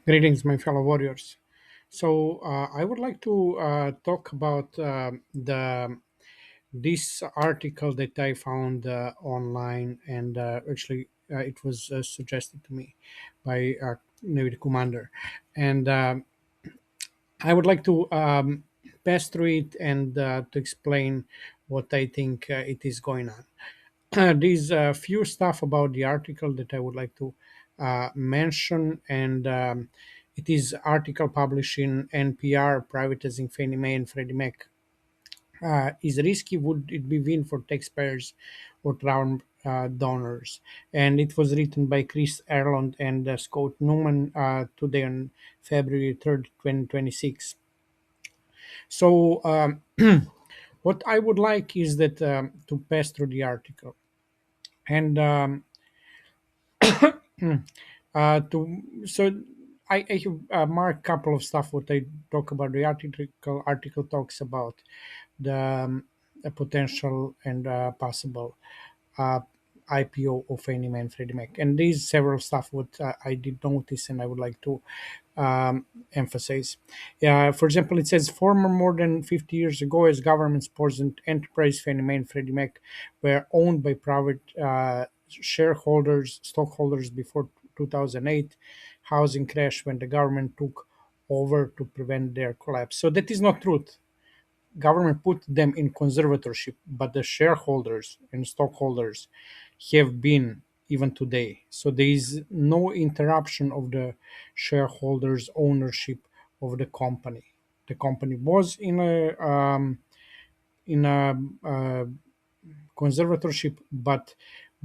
Greetings, my fellow warriors. I would like to talk about the this article that I found online, and actually, it was suggested to me by Navy commander, and I would like to pass through it and to explain what I think it is going on. These few stuff about the article that I would like to mention, and it is article published in NPR, privatizing Fannie Mae and Freddie Mac is risky. Would it be win for taxpayers or Trump donors? And it was written by Chris Arnold and Scott Neuman today on February 3rd, 2026. So what I would like is that to pass through the article and to so I have marked a couple of stuff what I talk about. The article talks about the potential and possible uh, IPO of Fannie Mae and Freddie Mac, and these several stuff what I did notice and I would like to emphasize. For example, it says former more than 50 years ago, as government sponsored enterprise Fannie Mae and Freddie Mac were owned by private shareholders, stockholders before 2008 housing crash when the government took over to prevent their collapse. So that is not truth. Government put them in conservatorship, but the shareholders and stockholders have been even today. So there is no interruption of the shareholders' ownership of the company. The company was in a conservatorship, but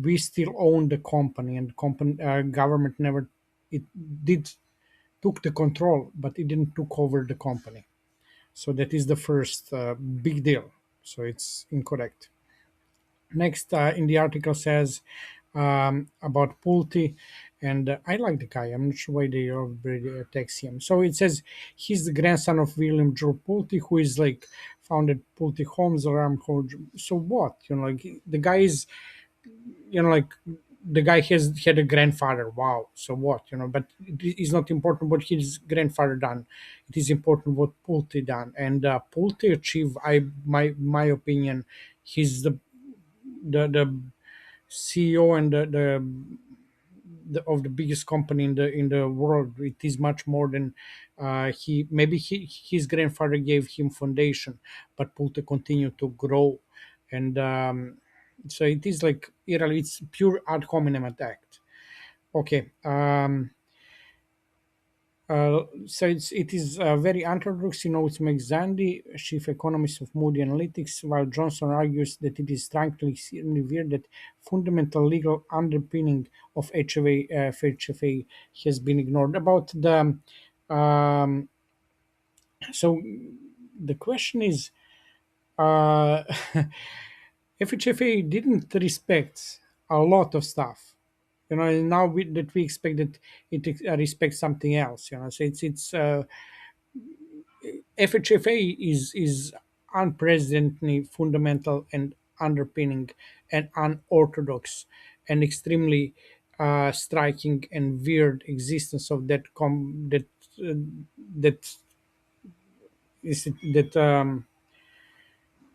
we still own the company, and company government never it did took the control, but it didn't took over the company. So that is the first big deal. So it's incorrect. Next, in the article says about Pulte, and I like the guy. I'm not sure why they already text him. So it says he's the grandson of William Joe Pulte, who is like founded Pulte Homes around. So what? Like the guy is, like the guy has had a grandfather. Wow. So what? But it is not important what his grandfather done. It is important what Pulte done, and Pulte achieved. My opinion, he's the CEO and of the biggest company in the world. It is much more than his grandfather gave him foundation, but Pulte continued to grow, and so it is like really it's pure ad hominem attack. Okay. It is very unorthodox. It's McZandy, chief economist of Moody Analytics, while Johnson argues that it is strikingly weird that fundamental legal underpinning of FHFA has been ignored. About the um, so the question is, uh, FHFA didn't respect a lot of stuff. And now that we expect that it respects something else. So it's FHFA is unprecedentedly fundamental and underpinning and unorthodox and extremely striking and weird existence of uh, that that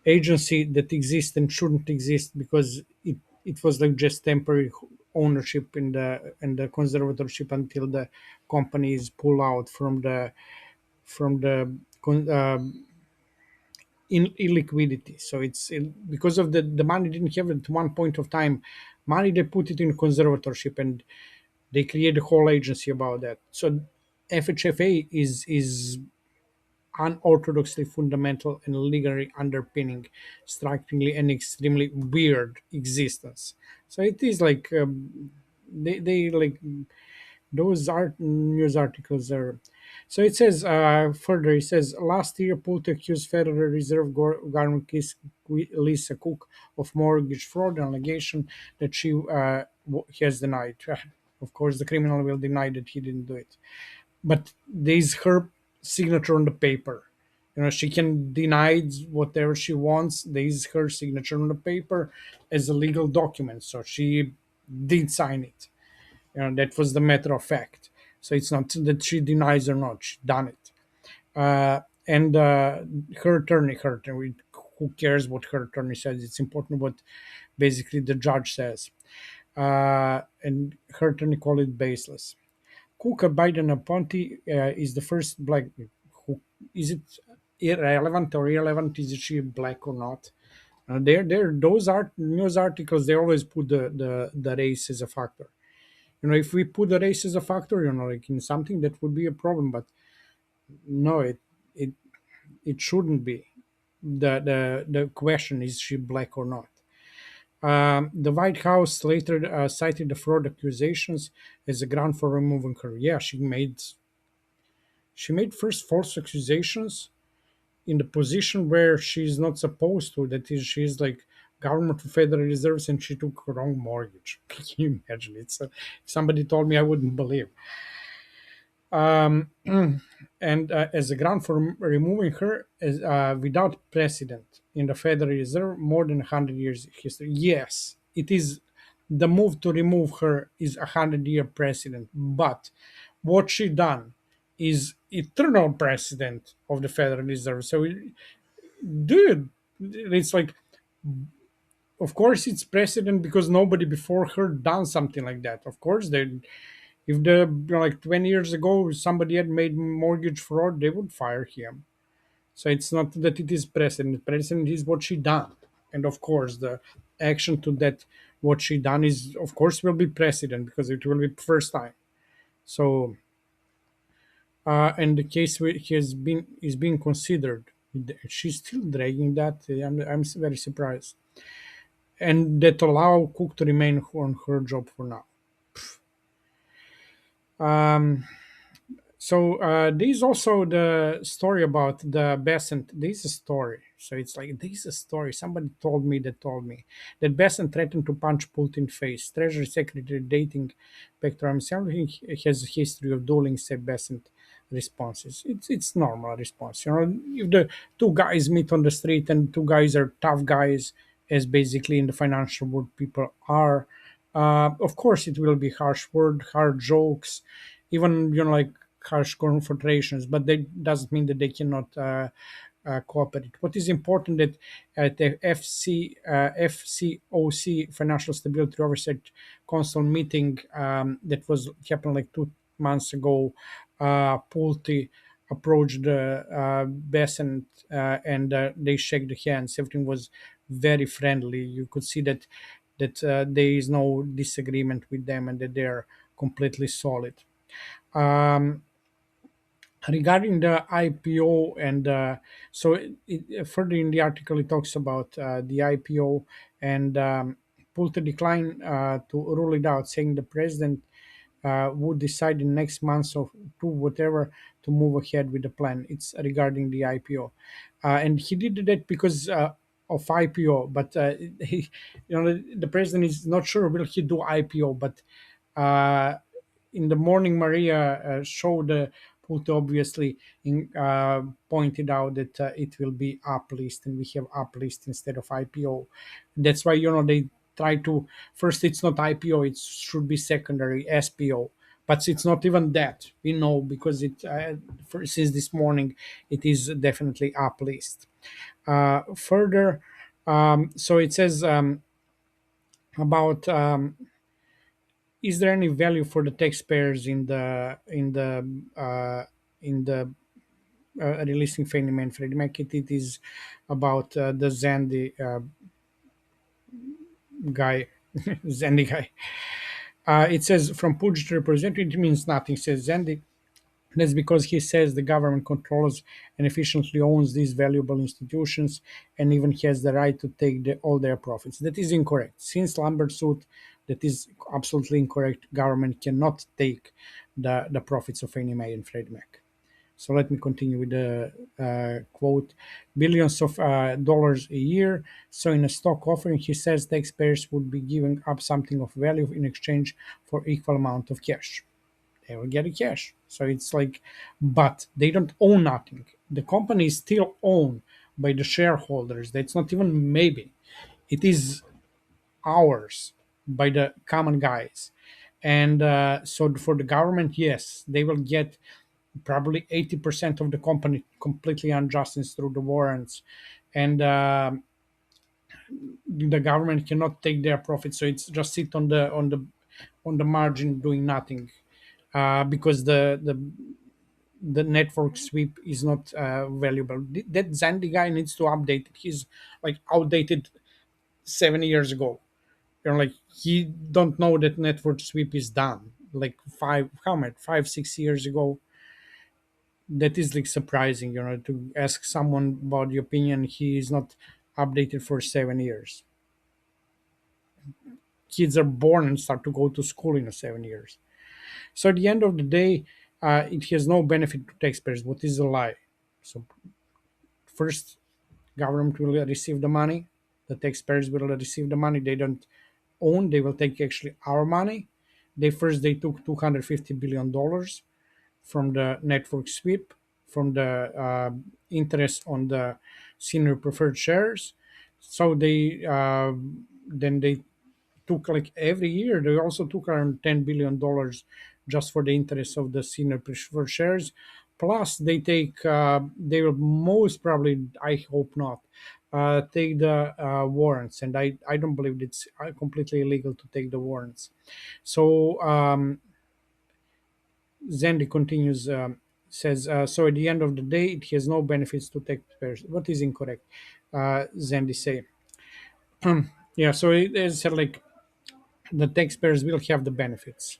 agency that exists and shouldn't exist because it was like just temporary ownership in the conservatorship until the companies pull out from the in illiquidity. So because of the money didn't have at one point of time money, they put it in conservatorship and they create a whole agency about that. So FHFA is unorthodoxly fundamental and legally underpinning strikingly and extremely weird existence. So it is like they like those news articles are. So it says further. It says last year, Pulte accused Federal Reserve Governor Lisa Cook of mortgage fraud, an allegation that she has denied. Of course, the criminal will deny that he didn't do it, but there's her signature on the paper. She can deny whatever she wants. There's her signature on the paper as a legal document, so she did sign it. That was the matter of fact. So it's not that she denies or not; she done it. And her attorney, who cares what her attorney says? It's important what basically the judge says. And her attorney called it baseless. Cook, a Biden appointee, is the first black. Who is it irrelevant or irrelevant? Is she black or not? There, those art news articles. They always put the race as a factor. If we put the race as a factor, like in something that would be a problem. But no, it it shouldn't be. The question is she black or not. The White House later cited the fraud accusations as a ground for removing her. Yeah, she made first false accusations in the position where she's not supposed to. That is, she's like government of Federal Reserves, and she took a wrong mortgage. Can you imagine? If somebody told me, I wouldn't believe. um, and as a ground for removing her as, without precedent in the Federal Reserve, more than 100 years history. Yes, it is. The move to remove her is 100-year precedent, but what she done is eternal precedent of the Federal Reserve. So, dude, it's like, of course it's precedent because nobody before her done something like that. Of course they, if like 20 years ago somebody had made mortgage fraud, they would fire him. So it's not that it is precedent. Precedent is what she done, and of course the action to that what she done is of course will be precedent because it will be first time. So and the case has been is being considered. She's still dragging that. I'm very surprised, and that allow Cook to remain on her job for now. Um, So there's also the story about the Besant. There's a story. So it's like there's a story. Somebody told me that Besant threatened to punch Putin face. Treasury Secretary dating back to himself, he has a history of dueling, said Besant responses. It's normal response. If the two guys meet on the street and two guys are tough guys, as basically in the financial world people are, of course it will be harsh word, hard jokes, even like harsh confrontations, but that doesn't mean that they cannot cooperate. What is important that at the FCOC Financial Stability Oversight Council meeting that was happened like 2 months ago, Pulte approached Besant and they shook the hands. Everything was very friendly. You could see that there is no disagreement with them and that they are completely solid. Um, Regarding the IPO and further in the article it talks about the IPO and pulled the decline to rule it out, saying the president would decide in next month or two, whatever, to move ahead with the plan. It's regarding the IPO, and he did that because of IPO. But he, the president is not sure will he do IPO, but uh, in the morning, Maria showed Pulte obviously pointed out that it will be uplist, and we have uplist instead of IPO. That's why they try to first. It's not IPO; it should be secondary SPO, but it's not even that. We know because since this morning it is definitely uplist. Further, so it says about. Is there any value for the taxpayers in the releasing Fannie Mae and Freddie Mac? It is about the Zandy guy, Zandy guy. It says from Puget representative, it means nothing. Says Zandy. That's because he says the government controls and efficiently owns these valuable institutions and even has the right to take all their profits. That is incorrect. Since Lambert suit, that is absolutely incorrect. Government cannot take the profits of Fannie Mae and Freddie Mac. So let me continue with the quote. Billions of dollars a year. So in a stock offering, he says taxpayers would be giving up something of value in exchange for equal amount of cash. They will get a cash. So it's like, but they don't own nothing. The company is still owned by the shareholders. That's not even maybe. It is ours by the common guys. And so for the government, yes, they will get probably 80% of the company completely unjust through the warrants, and the government cannot take their profit, so it's just sit on the margin doing nothing, because the network sweep is not valuable. That Zandy guy needs to update it. He's like outdated 7 years ago. Like he don't know that network sweep is done like five, how much, 5 6 years ago. That is like surprising, to ask someone about the opinion. He is not updated for 7 years. Kids are born and start to go to school in 7 years. So at the end of the day, it has no benefit to taxpayers. What is a lie? So first, government will receive the money. The taxpayers will receive the money. They don't own. They will take actually our money. They took $250 billion from the network sweep, from the interest on the senior preferred shares. So then they took, like, every year they also took around $10 billion just for the interest of the senior preferred shares. Plus they will most probably, I hope not, take the warrants, and I don't believe it's completely illegal to take the warrants. So Zandy continues, says, so at the end of the day, it has no benefits to taxpayers. What is incorrect? Zandy say, yeah. So it is like the taxpayers will have the benefits.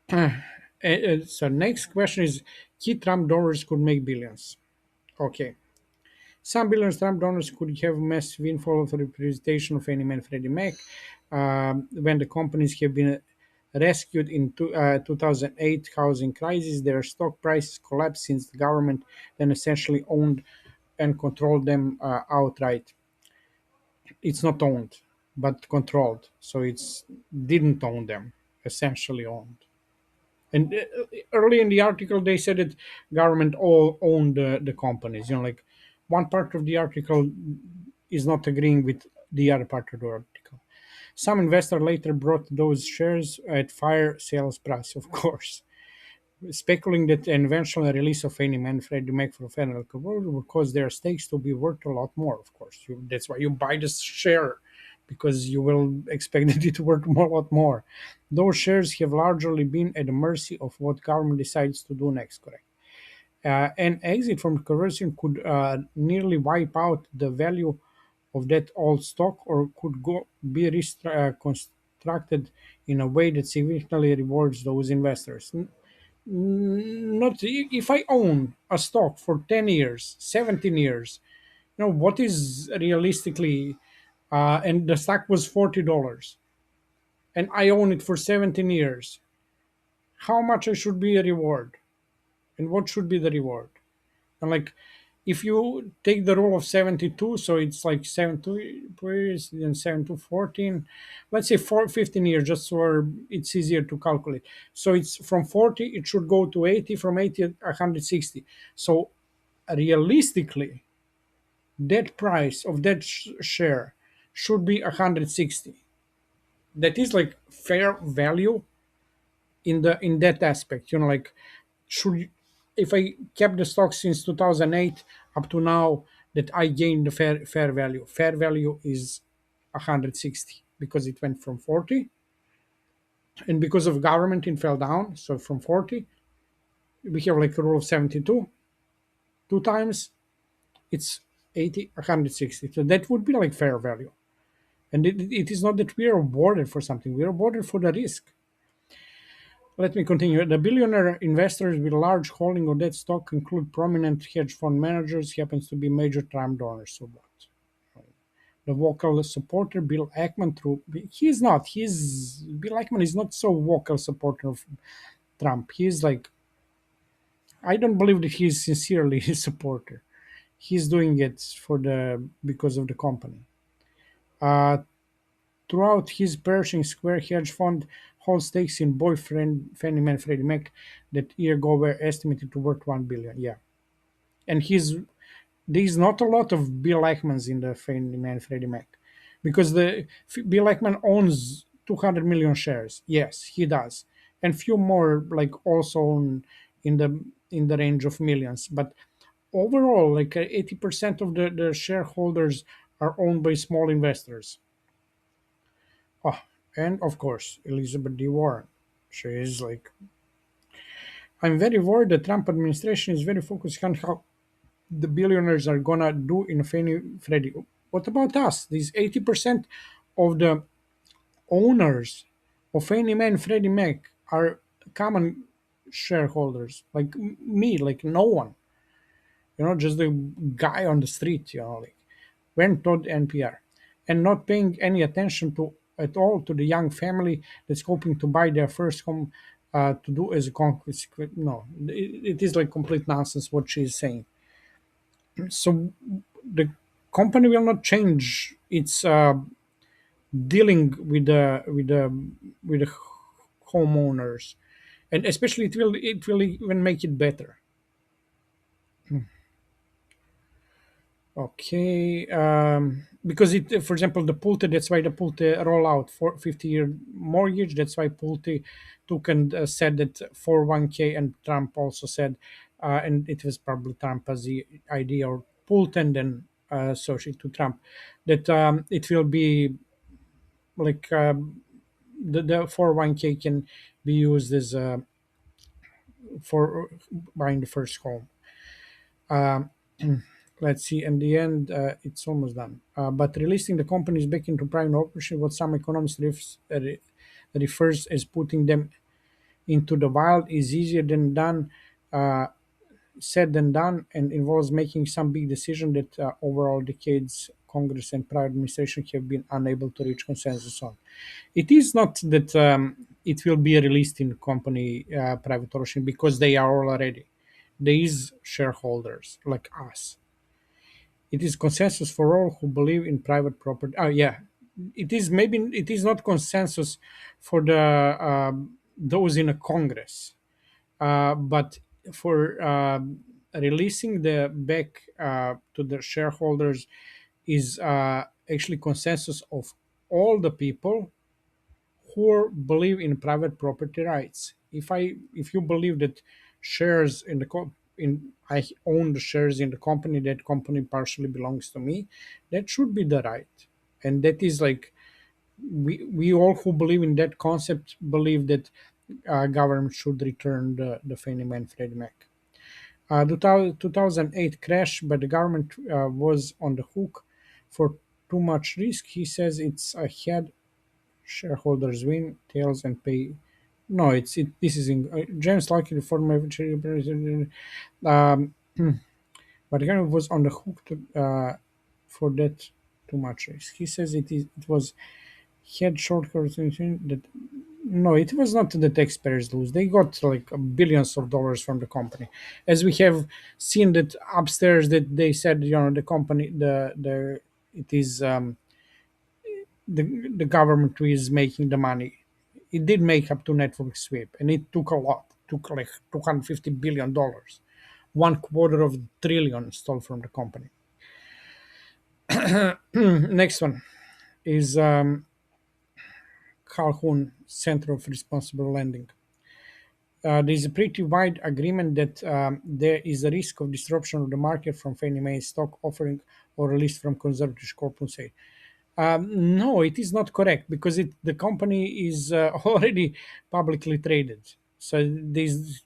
So next question is, key Trump donors could make billions. Okay. Some billions Trump donors could have massive windfall of the representation of Fannie Mae and Freddie Mac when the companies have been rescued in 2008 housing crisis. Their stock prices collapsed since the government then essentially owned and controlled them outright. It's not owned, but controlled. So it's didn't own them, essentially owned. And early in the article, they said that government all owned the companies. Like one part of the article is not agreeing with the other part of the article. Some investor later brought those shares at fire sales price, of course, speculating that an eventual release of Fannie Mae and Freddie Mac for federal cover will cause their stakes to be worth a lot more. Of course, that's why you buy this share, because you will expect it to worth a lot more. Those shares have largely been at the mercy of what government decides to do next. Correct. An exit from the conversion could nearly wipe out the value of that old stock, or could be constructed in a way that significantly rewards those investors. Not if I own a stock for 10 years, 17 years, what is realistically, and the stock was $40, and I own it for 17 years, how much I should be a reward, and what should be the reward? And like, if you take the rule of 72, so it's like 7 and 7 to 14, let's say 15 years, just so it's easier to calculate. So it's from 40, it should go to 80, from 80 to 160. So realistically, that price of that share should be 160. That is like fair value in that aspect. Like, should, if I kept the stock since 2008 up to now, that I gained the fair value. Fair value is 160 because it went from 40, and because of government it fell down. So from 40, we have like a rule of 72. Two times it's 80, 160. So that would be like fair value. And it is not that we are rewarded for something. We are rewarded for the risk. Let me continue. The billionaire investors with large holding of that stock include prominent hedge fund managers. He happens to be major Trump donors. So what? The vocal supporter Bill Ackman, through he's not. He's Bill Ackman is not so vocal supporter of Trump. He's like, I don't believe that he's sincerely his supporter. He's doing it for the because of the company. Uh, Throughout his Pershing Square hedge fund holds stakes in boyfriend Fannie Mae and Freddie Mac that year ago were estimated to worth 1 billion. Yeah, and there's not a lot of Bill Ackmans in the Fannie Mae and Freddie Mac, because Bill Ackman owns 200 million shares. Yes, he does, and few more like also in the range of millions. But overall, like 80% of the shareholders are owned by small investors. Oh, and of course, Elizabeth D. Warren. She is like, I'm very worried the Trump administration is very focused on how the billionaires are gonna do in Fannie Freddie. What about us? These 80% of the owners of Fannie Mae and Freddie Mac are common shareholders, like me, like no one, just the guy on the street, like went to the NPR and not paying any attention to at all to the young family that's hoping to buy their first home to do as a conquest. No, it is like complete nonsense what she is saying. So the company will not change its dealing with the homeowners, and especially it will even make it better. Okay, because for example, the Pulte, that's why the Pulte roll out for 50-year mortgage. That's why Pulte took and said that 401k, and Trump also said, and it was probably Trump as the idea, or Pulte and then associated to Trump, that it will be like the 401k can be used as for buying the first home. Um, let's see. In the end, it's almost done. But releasing the companies back into private ownership, what some economists refers as putting them into the wild, is easier than done, uh, said than done, and involves making some big decision that overall decades Congress and private administration have been unable to reach consensus on. It is not that it will be released in company private ownership because they are already. There is shareholders like us. It is consensus for all who believe in private property. Oh yeah, it is, maybe it is not consensus for the those in a Congress, but for releasing the back to the shareholders is actually consensus of all the people who believe in private property rights. If you believe that shares in the in I own the shares in the company, that company partially belongs to me, that should be the right. And that is like, we all who believe in that concept believe that government should return the Fannie Mae and Freddie Mac. The 2008 crash, but the government was on the hook for too much risk. He says it's ahead. Shareholders win, tails, and pay. No, it's it. This is in James Lucky, the former president, but the government was on the hook for that too much risk. He says it was had shortcuts that. No, it was not the taxpayers lose. They got like billions of dollars from the company, as we have seen that upstairs that they said, the company, the it is the government who is making the money. It did make up to network sweep, and it took a lot. Took like $250 billion, one quarter of a trillion stole from the company. Next one is Calhoun Center of Responsible Lending. There is a pretty wide agreement that there is a risk of disruption of the market from Fannie Mae stock offering or release from conservative corporate sale. No, it is not correct because the company is already publicly traded. So there's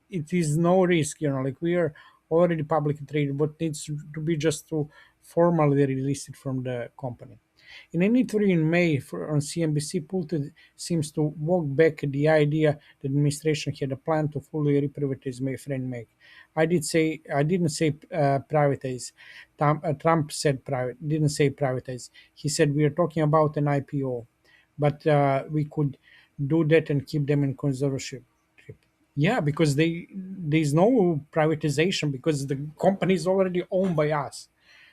it is no risk. Like we are already publicly traded. What needs to be just to formally release it from the company. In an interview in May on CNBC, Pulte seems to walk back the idea the administration had a plan to fully reprivatize Freddie Mac. I didn't say privatize. Trump said private, didn't say privatize. He said we are talking about an IPO, but we could do that and keep them in conservatorship. Yeah, because there's no privatization because the company is already owned by us.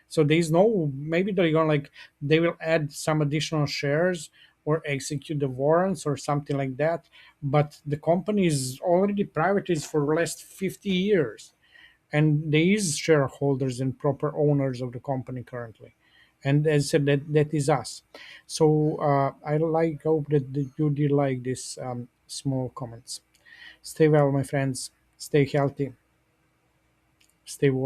So there's no, maybe they're gonna like they will add some additional shares or execute the warrants or something like that. But the company is already privatized for the last 50 years, and there is shareholders and proper owners of the company currently, And as I said, that is us. So I hope that you did like this small comments. Stay well, my friends. Stay healthy. Stay warm.